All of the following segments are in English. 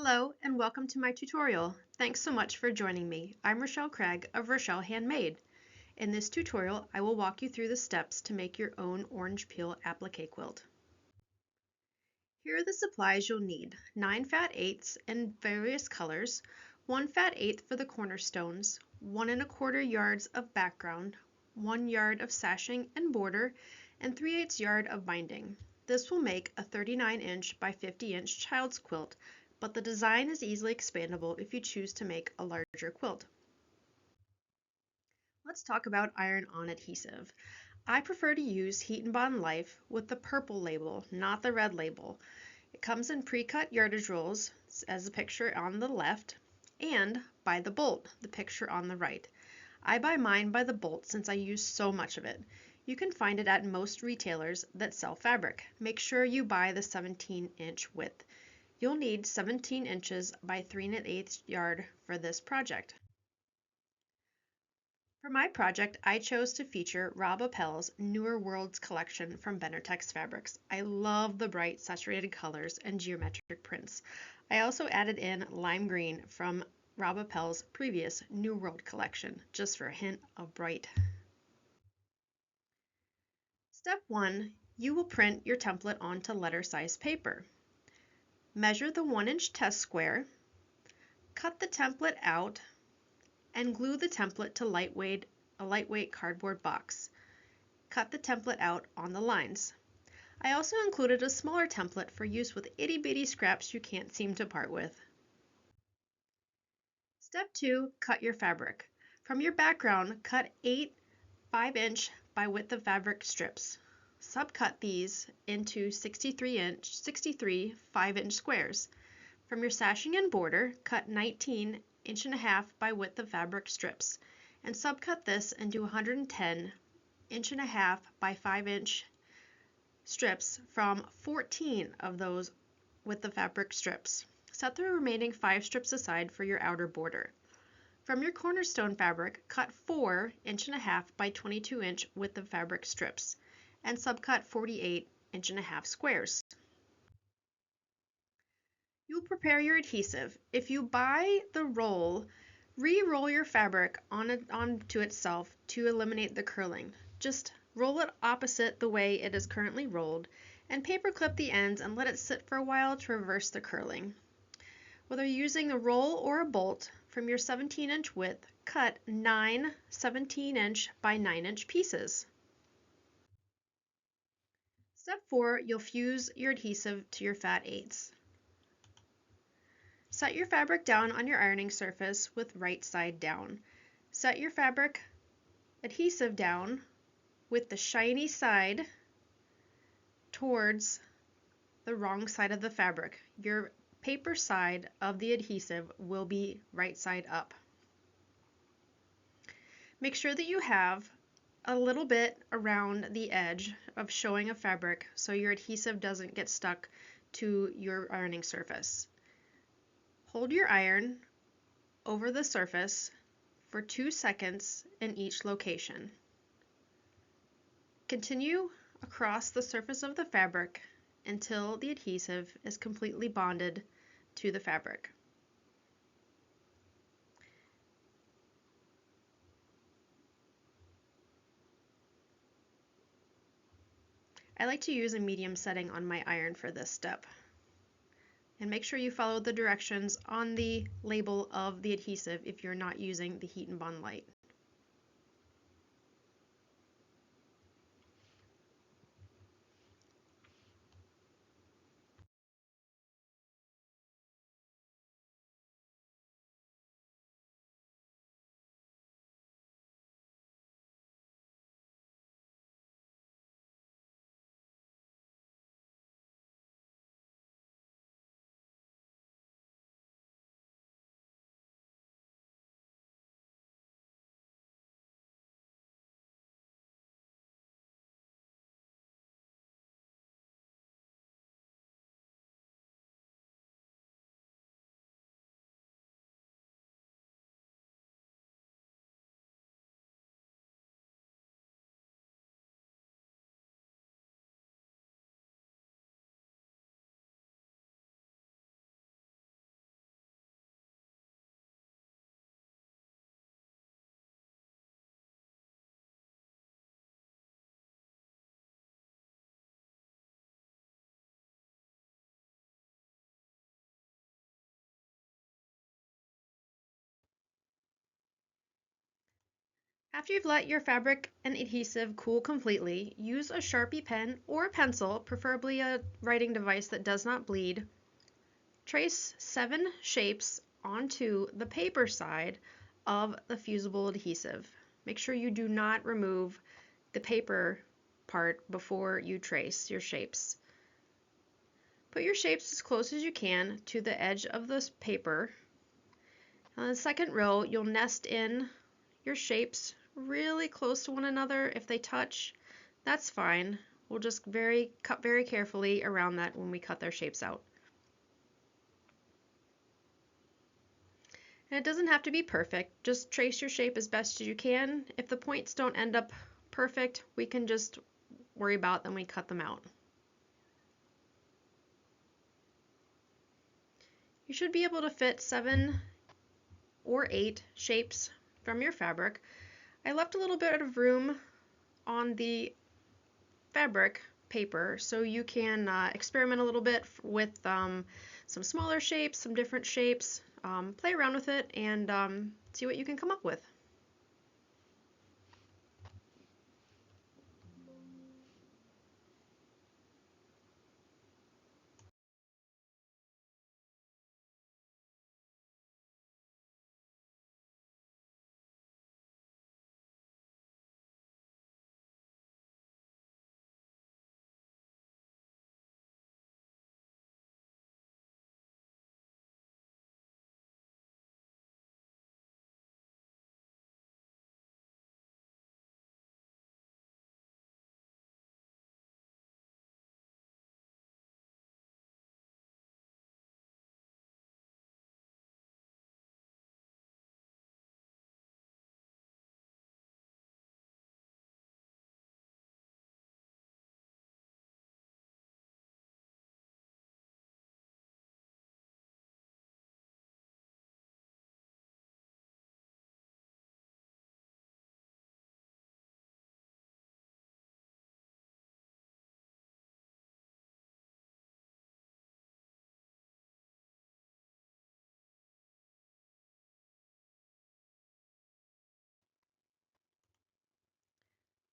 Hello and welcome to my tutorial. Thanks so much for joining me. I'm Rachelle Craig of Rachelle Handmade. In this tutorial, I will walk you through the steps to make your own orange peel applique quilt. Here are the supplies you'll need: 9 fat eighths in various colors, 1 fat eighth for the cornerstones, 1¼ yards of background, 1 yard of sashing and border, and 3/8 yard of binding. This will make a 39-inch by 50-inch child's quilt, but the design is easily expandable if you choose to make a larger quilt. Let's talk about iron-on adhesive. I prefer to use Heat and Bond Life with the purple label, not the red label. It comes in pre-cut yardage rolls, as the picture on the left, and by the bolt, the picture on the right. I buy mine by the bolt since I use so much of it. You can find it at most retailers that sell fabric. Make sure you buy the 17-inch width. You'll need 17 inches by 3/8 yard for this project. For my project, I chose to feature Rob Appell's Newer Worlds collection from Benartex Fabrics. I love the bright saturated colors and geometric prints. I also added in lime green from Rob Appell's previous New World collection, just for a hint of bright. Step 1, you will print your template onto letter size paper. Measure the 1-inch test square, cut the template out, and glue the template to a lightweight cardboard box. Cut the template out on the lines. I also included a smaller template for use with itty-bitty scraps you can't seem to part with. Step 2, cut your fabric. From your background, cut 8 5-inch by width of fabric strips. Subcut these into 63 5-inch squares. From your sashing and border, cut 19 1.5 by width of fabric strips, and subcut this into 110 1.5 by 5-inch strips from 14 of those width of fabric strips. Set the remaining 5 strips aside for your outer border. From your cornerstone fabric, cut 4 1.5 by 22-inch width of fabric strips, and subcut 48 1.5 squares. You'll prepare your adhesive. If you buy the roll, re-roll your fabric onto itself to eliminate the curling. Just roll it opposite the way it is currently rolled, and paper clip the ends and let it sit for a while to reverse the curling. Whether you're using a roll or a bolt, from your 17-inch width, cut 9 17-inch by 9-inch pieces. Step 4, you'll fuse your adhesive to your fat eighths. Set your fabric down on your ironing surface with right side down. Set your fabric adhesive down with the shiny side towards the wrong side of the fabric. Your paper side of the adhesive will be right side up. Make sure that you have a little bit around the edge of showing a fabric so your adhesive doesn't get stuck to your ironing surface. Hold your iron over the surface for 2 seconds in each location. Continue across the surface of the fabric until the adhesive is completely bonded to the fabric. I like to use a medium setting on my iron for this step. And make sure you follow the directions on the label of the adhesive if you're not using the Heat and Bond Light. After you've let your fabric and adhesive cool completely, use a Sharpie pen or a pencil, preferably a writing device that does not bleed. Trace 7 shapes onto the paper side of the fusible adhesive. Make sure you do not remove the paper part before you trace your shapes. Put your shapes as close as you can to the edge of this paper. On the second row, you'll nest in your shapes really close to one another. If they touch, that's fine. We'll just cut very carefully around that when we cut their shapes out. And it doesn't have to be perfect. Just trace your shape as best as you can. If the points don't end up perfect, we can just worry about them when we cut them out. You should be able to fit 7 or 8 shapes from your fabric. I left a little bit of room on the fabric paper so you can experiment a little bit with some smaller shapes, some different shapes, play around with it and see what you can come up with.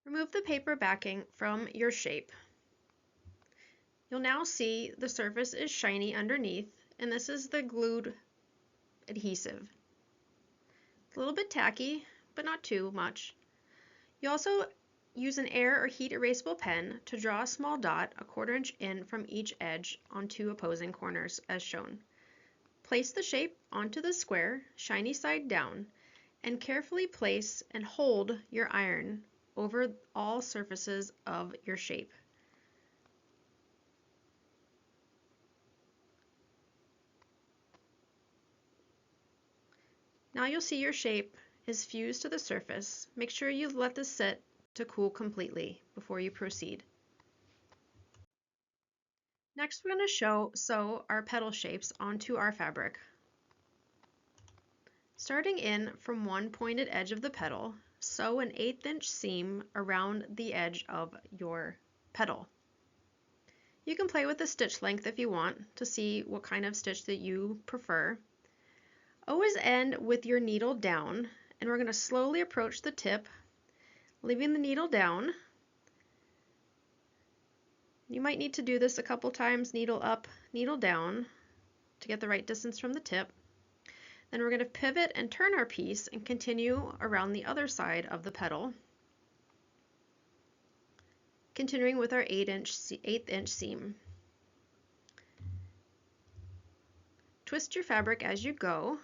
Remove the paper backing from your shape. You'll now see the surface is shiny underneath, and this is the glued adhesive. It's a little bit tacky, but not too much. You also use an air or heat erasable pen to draw a small dot 1/4 inch in from each edge on 2 opposing corners as shown. Place the shape onto the square, shiny side down, and carefully place and hold your iron over all surfaces of your shape. Now you'll see your shape is fused to the surface. Make sure you let this sit to cool completely before you proceed. Next, we're going to sew our petal shapes onto our fabric. Starting in from one pointed edge of the petal, sew an 1/8 inch seam around the edge of your petal. You can play with the stitch length if you want to see what kind of stitch that you prefer. Always end with your needle down, and we're going to slowly approach the tip, leaving the needle down. You might need to do this a couple times, needle up, needle down, to get the right distance from the tip. Then we're going to pivot and turn our piece and continue around the other side of the petal, continuing with our 1/8 inch seam. Twist your fabric as you go.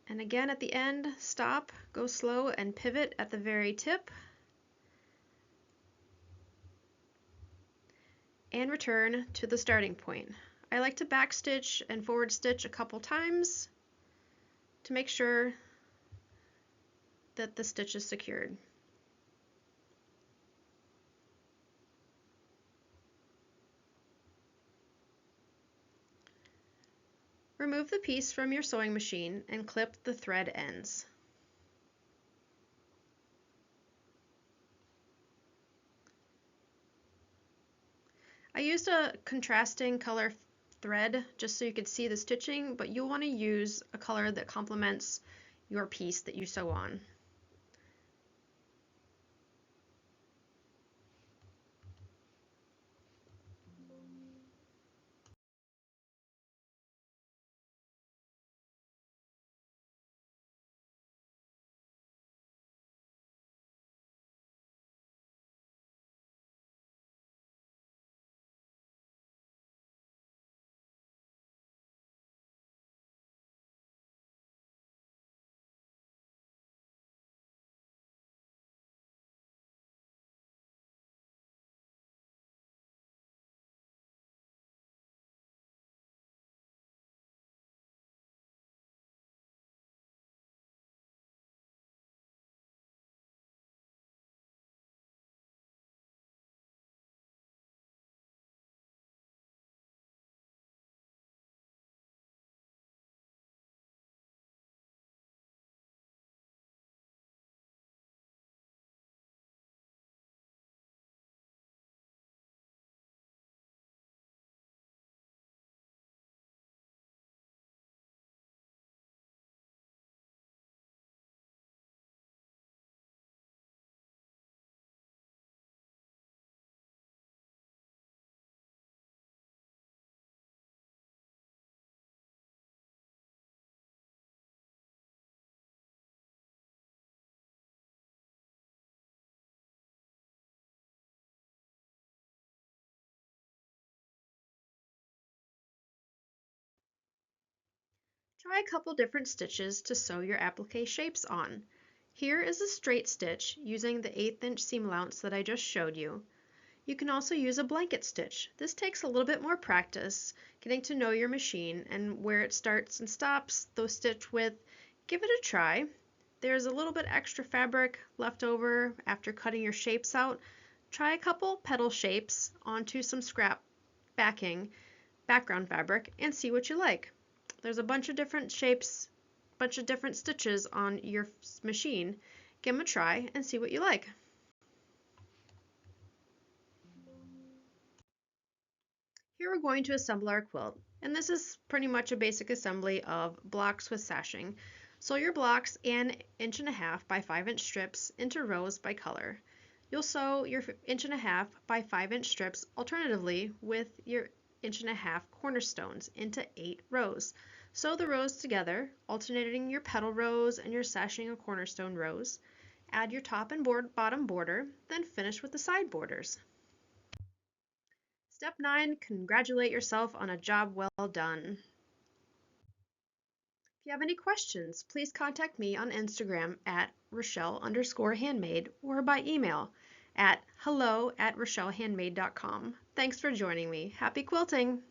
And again at the end, stop, go slow, and pivot at the very tip. And return to the starting point. I like to back stitch and forward stitch a couple times to make sure that the stitch is secured. Remove the piece from your sewing machine and clip the thread ends. I used a contrasting color thread just so you could see the stitching, but you'll want to use a color that complements your piece that you sew on. Try a couple different stitches to sew your applique shapes on. Here is a straight stitch using the 1/8 inch seam allowance that I just showed you. You can also use a blanket stitch. This takes a little bit more practice, getting to know your machine and where it starts and stops, those stitch width. Give it a try. There's a little bit extra fabric left over after cutting your shapes out. Try a couple petal shapes onto some scrap background fabric and see what you like. There's a bunch of different shapes, bunch of different stitches on your machine. Give them a try and see what you like. Here we're going to assemble our quilt, and this is pretty much a basic assembly of blocks with sashing. Sew your blocks in 1.5 by 5 inch strips into rows by color. You'll sew your 1.5 by 5 inch strips alternatively with your 1.5 cornerstones into 8 rows. Sew the rows together, alternating your petal rows and your sashing and cornerstone rows. Add your top and bottom border, then finish with the side borders. Step 9, congratulate yourself on a job well done. If you have any questions, please contact me on Instagram at Rachelle_handmade or by email at hello@RachelleHandmade.com. Thanks for joining me. Happy quilting!